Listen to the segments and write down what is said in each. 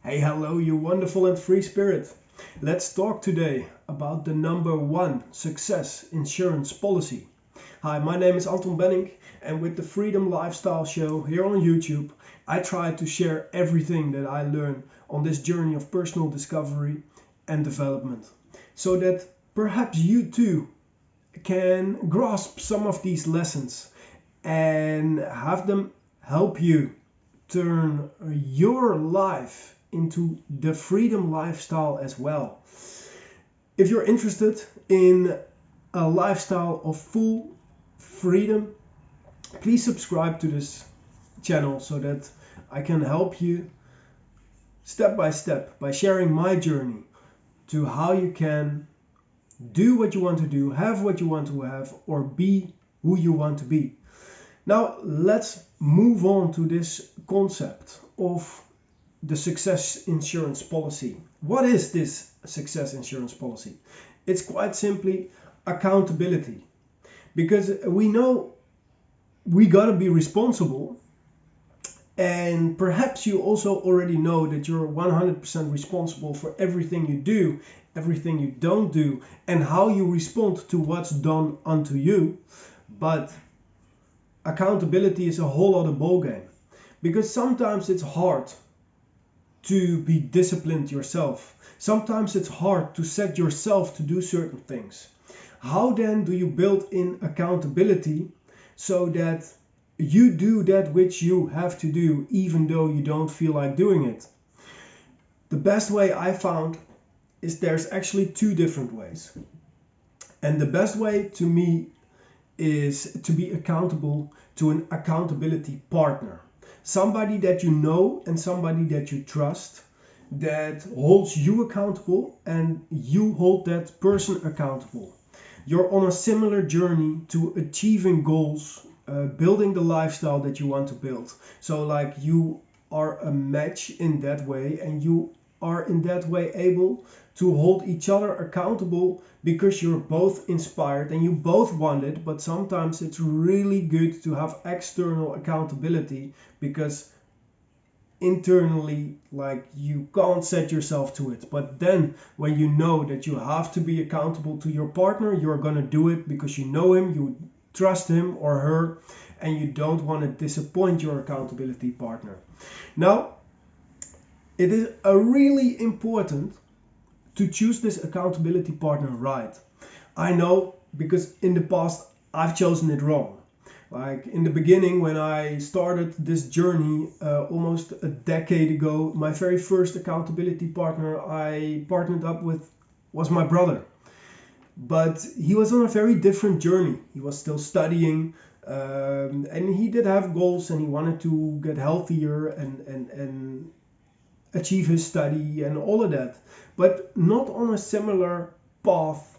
Hey, hello, you wonderful and free spirit. Let's talk today about the number one success insurance policy. Hi, my name is Anton Benning, and with the Freedom Lifestyle Show here on YouTube, I try to share everything that I learn on this journey of personal discovery and development, so that perhaps you too can grasp some of these lessons and have them help you turn your life into the freedom lifestyle as well. If you're interested in a lifestyle of full freedom, please subscribe to this channel so that I can help you step by step by sharing my journey to how you can do what you want to do, have what you want to have, or be who you want to be. Now let's move on to this concept of the success insurance policy. What is this success insurance policy? It's quite simply accountability, because we know we gotta be responsible, and perhaps you also already know that you're 100% responsible for everything you do, everything you don't do, and how you respond to what's done unto you. But accountability is a whole other ballgame, because sometimes it's hard to be disciplined yourself. Sometimes it's hard to set yourself to do certain things. How then do you build in accountability so that you do that which you have to do even though you don't feel like doing it? The best way I found is there's actually two different ways. And the best way to me is to be accountable to an accountability partner. Somebody that you know and somebody that you trust, that holds you accountable and you hold that person accountable. You're on a similar journey to achieving goals, building the lifestyle that you want to build. So like you are a match in that way, and you are in that way able to hold each other accountable because you're both inspired and you both want it. But sometimes it's really good to have external accountability, because internally, like, you can't set yourself to it. But then when you know that you have to be accountable to your partner, you're gonna do it because you know him, you trust him or her, and you don't want to disappoint your accountability partner. Now, it is really important to choose this accountability partner right. I know, because in the past I've chosen it wrong. Like in the beginning, when I started this journey almost a decade ago, my very first accountability partner I partnered up with was my brother. But he was on a very different journey. He was still studying, and he did have goals, and he wanted to get healthier and achieve his study and all of that, but not on a similar path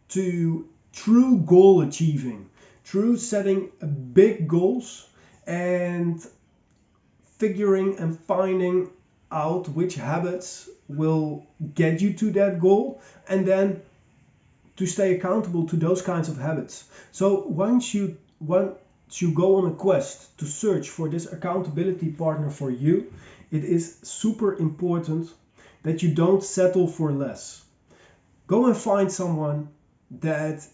to true goal achieving, true setting big goals and figuring and finding out which habits will get you to that goal, and then to stay accountable to those kinds of habits. So once you go on a quest to search for this accountability partner for you, it is super important that you don't settle for less. Go and find someone that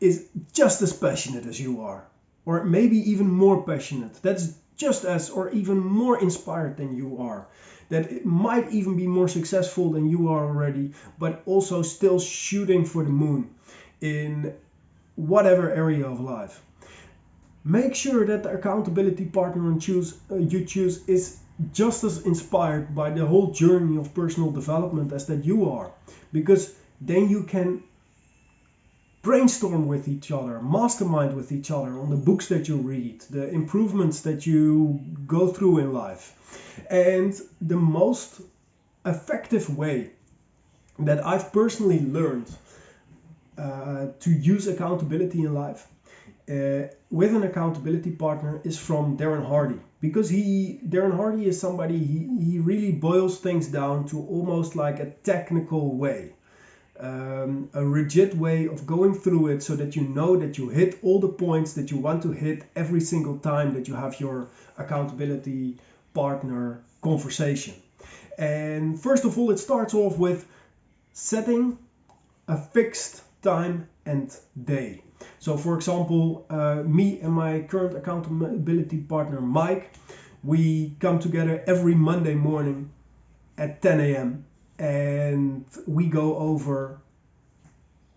is just as passionate as you are, or maybe even more passionate, that's just as or even more inspired than you are, that it might even be more successful than you are already, but also still shooting for the moon in whatever area of life. Make sure that the accountability partner you choose is just as inspired by the whole journey of personal development as that you are, because then you can brainstorm with each other, mastermind with each other on the books that you read, the improvements that you go through in life. And the most effective way that I've personally learned to use accountability in life with an accountability partner is from Darren Hardy, because Darren Hardy is somebody, he really boils things down to almost like a technical way, a rigid way of going through it, so that you know that you hit all the points that you want to hit every single time that you have your accountability partner conversation. And first of all, it starts off with setting a fixed time and day. So for example, me and my current accountability partner Mike, we come together every Monday morning at 10 a.m. and we go over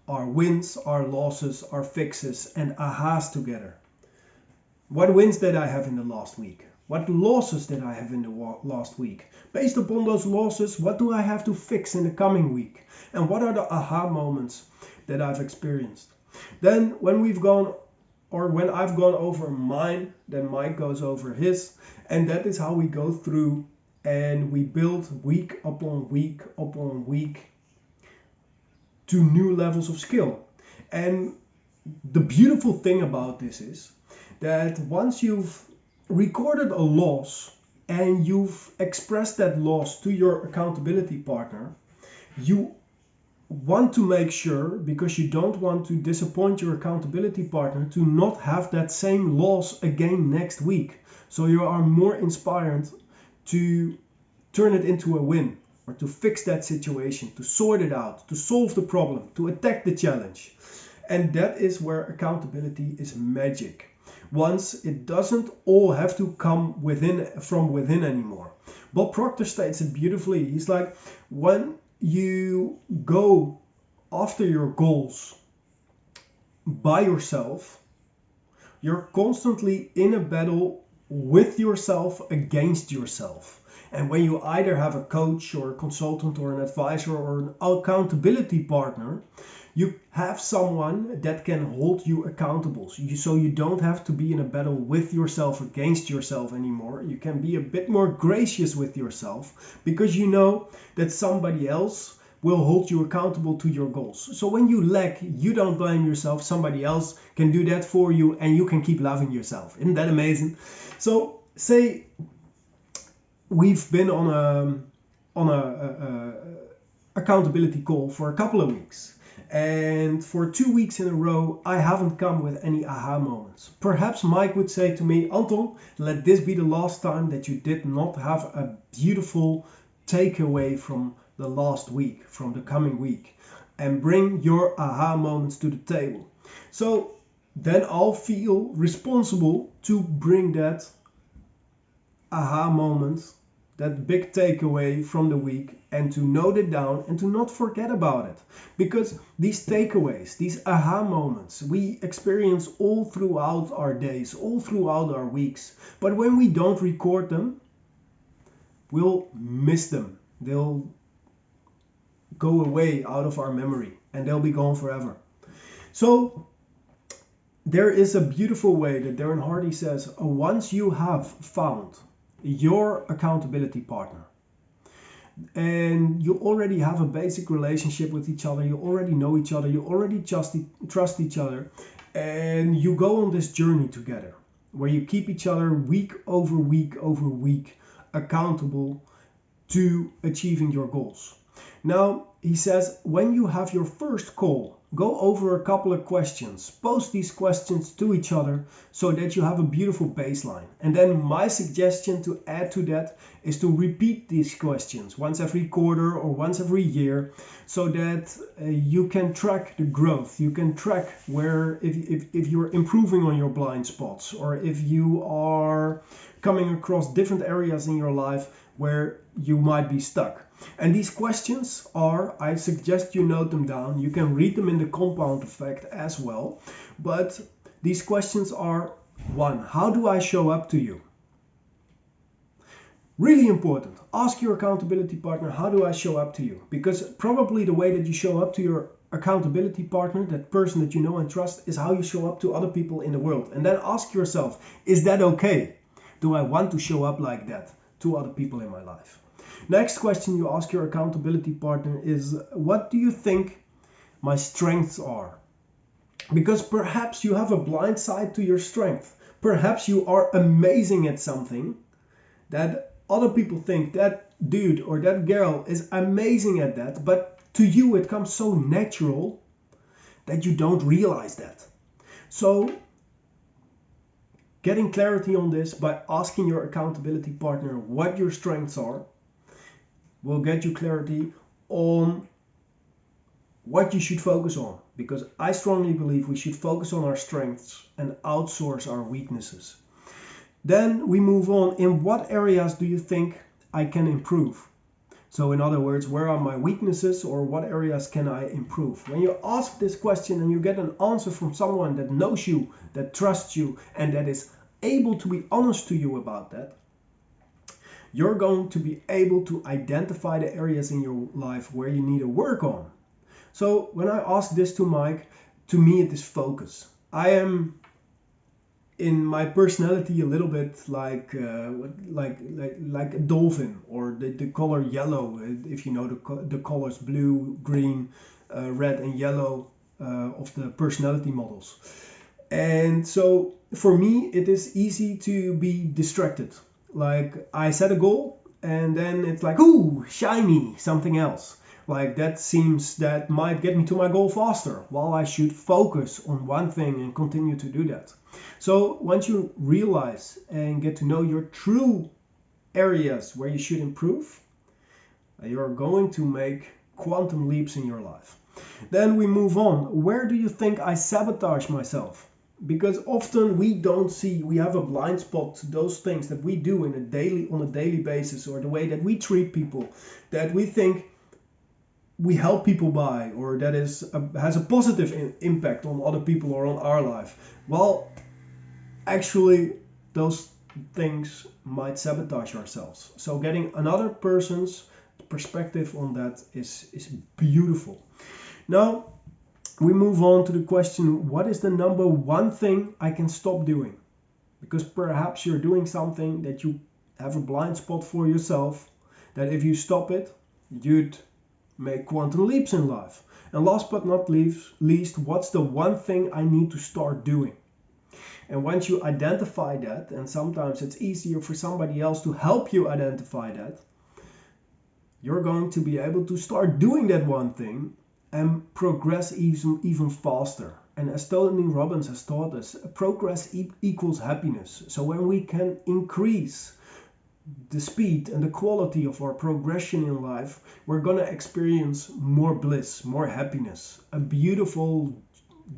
our wins, our losses, our fixes and ahas together. What wins did I have in the last week? What losses did I have in the last week? Based upon those losses, what do I have to fix in the coming week? And what are the aha moments that I've experienced? Then when I've gone over mine, then Mike goes over his. And that is how we go through and we build week upon week upon week to new levels of skill. And the beautiful thing about this is that once you've recorded a loss and you've expressed that loss to your accountability partner, you want to make sure, because you don't want to disappoint your accountability partner, to not have that same loss again next week. So you are more inspired to turn it into a win, or to fix that situation, to sort it out, to solve the problem, to attack the challenge. And that is where accountability is magic. Once it doesn't all have to come from within anymore. Bob Proctor states it beautifully. He's like, when you go after your goals by yourself, you're constantly in a battle with yourself against yourself. And when you either have a coach or a consultant or an advisor or an accountability partner, you have someone that can hold you accountable. So you don't have to be in a battle with yourself against yourself anymore. You can be a bit more gracious with yourself because you know that somebody else will hold you accountable to your goals. So when you lack, you don't blame yourself. Somebody else can do that for you and you can keep loving yourself. Isn't that amazing? So say we've been on a accountability call for a couple of weeks. And for 2 weeks in a row, I haven't come with any aha moments. Perhaps Mike would say to me, Anton, let this be the last time that you did not have a beautiful takeaway from the last week, from the coming week, and bring your aha moments to the table. So then I'll feel responsible to bring that aha moment, that big takeaway from the week, and to note it down and to not forget about it. Because these takeaways, these aha moments, we experience all throughout our days, all throughout our weeks. But when we don't record them, we'll miss them. They'll go away out of our memory and they'll be gone forever. So there is a beautiful way that Darren Hardy says, once you have found your accountability partner and you already have a basic relationship with each other, you already know each other, you already trust each other, and you go on this journey together where you keep each other week over week over week accountable to achieving your goals. Now, he says, when you have your first call, go over a couple of questions, post these questions to each other so that you have a beautiful baseline. And then my suggestion to add to that is to repeat these questions once every quarter or once every year so that you can track the growth. You can track where if you're improving on your blind spots or if you are coming across different areas in your life where you might be stuck. And these questions are, I suggest you note them down. You can read them in the compound effect as well. But these questions are, 1, how do I show up to you? Really important. Ask your accountability partner, how do I show up to you? Because probably the way that you show up to your accountability partner, that person that you know and trust, is how you show up to other people in the world. And then ask yourself, is that okay? Do I want to show up like that to other people in my life? Next question you ask your accountability partner is, what do you think my strengths are? Because perhaps you have a blind side to your strength. Perhaps you are amazing at something that other people think that dude or that girl is amazing at that, but to you it comes so natural that you don't realize that. So getting clarity on this by asking your accountability partner what your strengths are, will get you clarity on what you should focus on, because I strongly believe we should focus on our strengths and outsource our weaknesses. Then we move on. In what areas do you think I can improve? So in other words, where are my weaknesses, or what areas can I improve? When you ask this question and you get an answer from someone that knows you, that trusts you, and that is able to be honest to you about that, you're going to be able to identify the areas in your life where you need to work on. So when I ask this to Mike, to me it is focus. I am in my personality a little bit like a dolphin, or the color yellow, if you know the colors blue, green, red and yellow of the personality models. And so for me it is easy to be distracted. Like I set a goal and then it's like, ooh, shiny, something else. Like that might get me to my goal faster, while I should focus on one thing and continue to do that. So once you realize and get to know your true areas where you should improve, you're going to make quantum leaps in your life. Then we move on. Where do you think I sabotage myself? Because often we have a blind spot to those things that we do on a daily basis, or the way that we treat people, that we think we help people by, or that has a positive impact on other people or on our life. Well, actually, those things might sabotage ourselves. So getting another person's perspective on that is beautiful. Now, we move on to the question, what is the number one thing I can stop doing? Because perhaps you're doing something that you have a blind spot for yourself, that if you stop it, you'd make quantum leaps in life. And last but not least, what's the one thing I need to start doing? And once you identify that, and sometimes it's easier for somebody else to help you identify that, you're going to be able to start doing that one thing and progress even faster. And as Tony Robbins has taught us, progress equals happiness. So when we can increase the speed and the quality of our progression in life, we're going to experience more bliss, more happiness, a beautiful,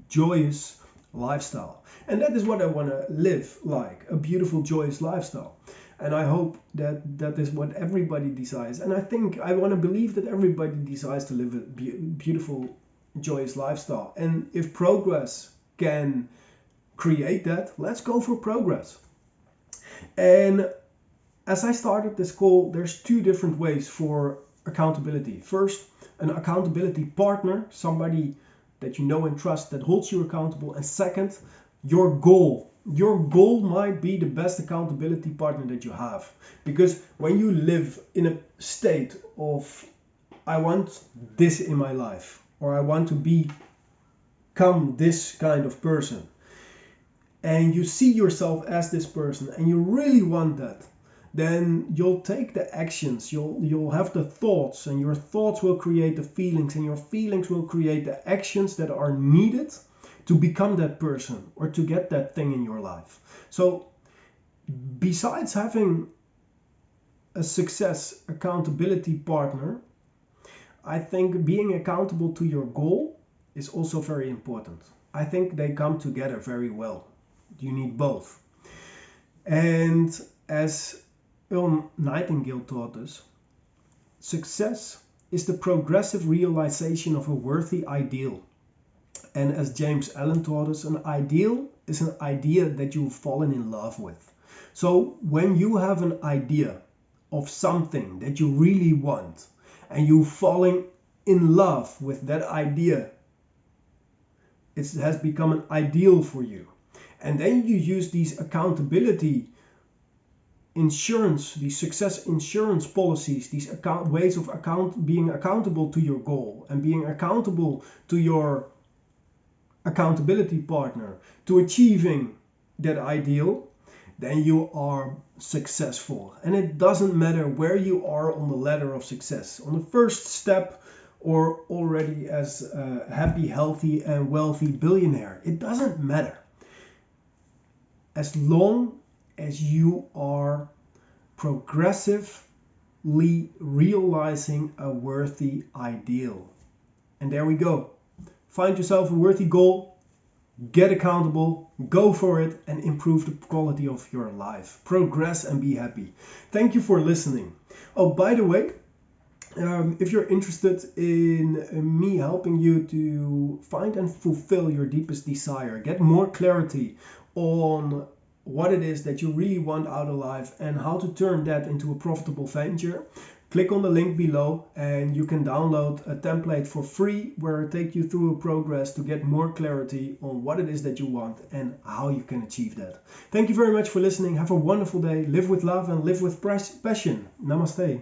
joyous lifestyle. And that is what I want to live like, a beautiful, joyous lifestyle. And I hope that is what everybody desires. And I want to believe that everybody desires to live a beautiful, joyous lifestyle. And if progress can create that, let's go for progress. And as I started this call, there's two different ways for accountability. First, an accountability partner, somebody that you know and trust that holds you accountable. And second, your goal. Your goal might be the best accountability partner that you have. Because when you live in a state of, I want this in my life, or I want to become this kind of person, and you see yourself as this person, and you really want that, then you'll take the actions, you'll have the thoughts, and your thoughts will create the feelings, and your feelings will create the actions that are needed to become that person or to get that thing in your life. So besides having a success accountability partner, I think being accountable to your goal is also very important. I think they come together very well. You need both. And as Earl Nightingale taught us, success is the progressive realization of a worthy ideal. And as James Allen taught us, an ideal is an idea that you've fallen in love with. So when you have an idea of something that you really want, and you're falling in love with that idea, it has become an ideal for you. And then you use these accountability insurance, these success insurance policies, these ways of being accountable to your goal and being accountable to your accountability partner to achieving that ideal, then you are successful. And it doesn't matter where you are on the ladder of success, on the first step or already as a happy, healthy and wealthy billionaire. It doesn't matter. As long as you are progressive realizing a worthy ideal. And there we go. Find yourself a worthy goal, get accountable, go for it, and improve the quality of your life. Progress and be happy. Thank you for listening. Oh, by the way, if you're interested in me helping you to find and fulfill your deepest desire, get more clarity on what it is that you really want out of life and how to turn that into a profitable venture, click on the link below and you can download a template for free where I take you through a progress to get more clarity on what it is that you want and how you can achieve that. Thank you very much for listening. Have a wonderful day. Live with love and live with passion. Namaste.